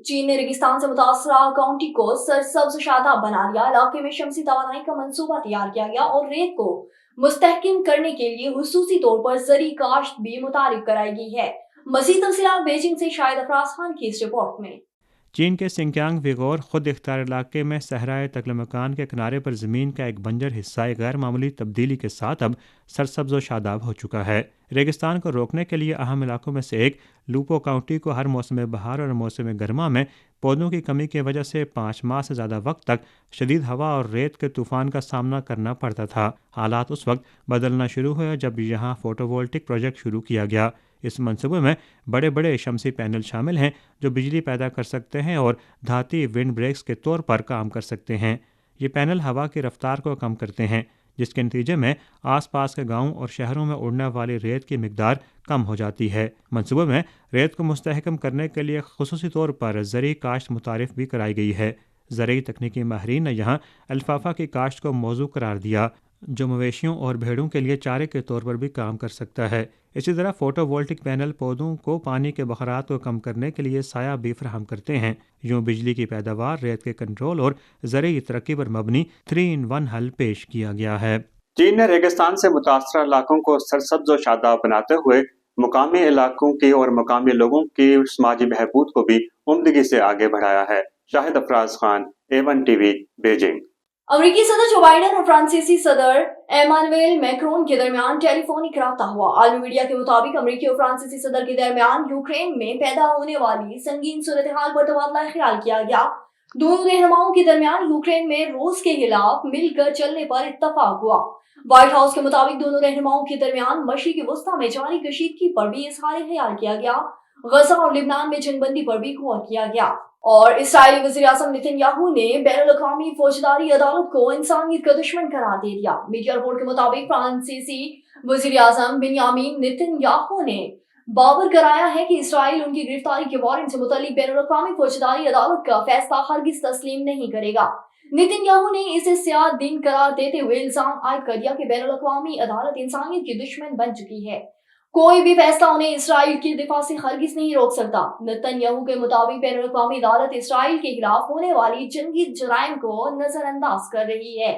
चीन ने रेगिस्तान से मुतासरा काउंटी को सरसब्ज शादाब बना लिया। इलाके में शमसी तवानाई का मंसूबा तैयार किया गया और रेत को मुस्तहकम करने के लिए हुसूसी तौर पर ज़री काश्त भी मुतारिफ कराई गई है। मज़ीद तफसीलात बीजिंग से शाहिद अफराज खान की इस रिपोर्ट में। चीन के सिंकियांग विगोर खुद इख्तियार इलाके में सहराए तकलमकान के किनारे पर ज़मीन का एक बंजर हिस्सा एक गैर मामूली तब्दीली के साथ अब सरसब्ज व शादाब हो चुका है। रेगिस्तान को रोकने के लिए अहम इलाकों में से एक लूपो काउंटी को हर मौसम बहार और मौसम गर्मा में पौधों की कमी की वजह से 5 माह से ज़्यादा वक्त तक शदीद हवा और रेत के तूफान का सामना करना पड़ता था। हालात उस वक्त बदलना शुरू हुए जब यहाँ फोटोवोल्टिक प्रोजेक्ट शुरू किया गया। इस मंसूबे में बड़े बड़े शमसी पैनल शामिल हैं जो बिजली पैदा कर सकते हैं और धाती विंड ब्रेक्स के तौर पर काम कर सकते हैं। ये पैनल हवा की रफ्तार को कम करते हैं, जिसके नतीजे में आसपास के गांवों और शहरों में उड़ने वाली रेत की मिकदार कम हो जाती है। मंसूबे में रेत को मुस्तहकम करने के लिए खुसूसी तौर पर ज़री काश्त मुतारिफ भी कराई गई है। ज़रूरी तकनीकी माहिरीन ने यहाँ अल्फाफा की काश्त को मौजू करार दिया, जो मवेशियों और भेड़ों के लिए चारे के तौर पर भी काम कर सकता है। इसी तरह फोटोवोल्टिक पैनल पौधों को पानी के बखरात को कम करने के लिए साया भी फराहम करते हैं। यूँ बिजली की पैदावार, रेत के कंट्रोल और ज़रूरी तरक्की पर मबनी 3-in-1 हल पेश किया गया है। चीन ने रेगिस्तान से मुतासरा इलाकों को सरसब्ज और शादाब बनाते हुए मुकामी इलाकों की और मुकामी लोगों की समाजी बहबूद को भी उम्दगी से आगे बढ़ाया है। Shahid Afraz Khan, A1 TV, Beijing. अमेरिकी सदर जो बाइडेन और फ्रांसीसी सदर एमानुएल मैक्रोन के दरमियान टेलीफोनिक राब्ता हुआ। आलमी मीडिया के मुताबिक अमेरिकी और फ्रांसीसी सदर के दरमियान यूक्रेन में पैदा होने वाली संगीन सूरत हाल पर तबादला ख्याल किया गया। दोनों रहनुमाओं के दरमियान यूक्रेन में रूस के खिलाफ मिलकर चलने पर इत्तफाक हुआ। व्हाइट हाउस के मुताबिक दोनों रहनुमाओं के दरमियान मशरिकी वस्ता में जारी कशीदगी पर भी इजहार ख्याल किया गया। गजा और लिबनान में जंगबंदी पर भी गौर किया गया। और इस्राएली वज़ीर आज़म नेतन्याहू ने बैनुल-अक़वामी फौजदारी अदालत को इंसानियत का दुश्मन करार दे दिया। मीडिया रिपोर्ट के मुताबिक फ्रांसीसी वज़ीर आज़म बेंयामीन नेतन्याहू ने बावर कराया है कि इसराइल उनकी गिरफ्तारी के वारंट से मुतल्लिक बैनुल-अक़वामी फौजदारी अदालत का फैसला हरगिज़ तस्लीम नहीं करेगा। नेतन्याहू ने इसे स्याह दिन करार देते हुए इल्जाम आयद कर दिया कि बैनुल-अक़वामी अदालत इंसानियत की दुश्मन बन चुकी है। कोई भी फैसला उन्हें इसराइल के दिफा से हरगिज़ नहीं रोक सकता। नेतन्याहू के मुताबिक बैनुल-अक़वामी अदालत इसराइल के खिलाफ होने वाली जंगी जराइम को नजरअंदाज कर रही है।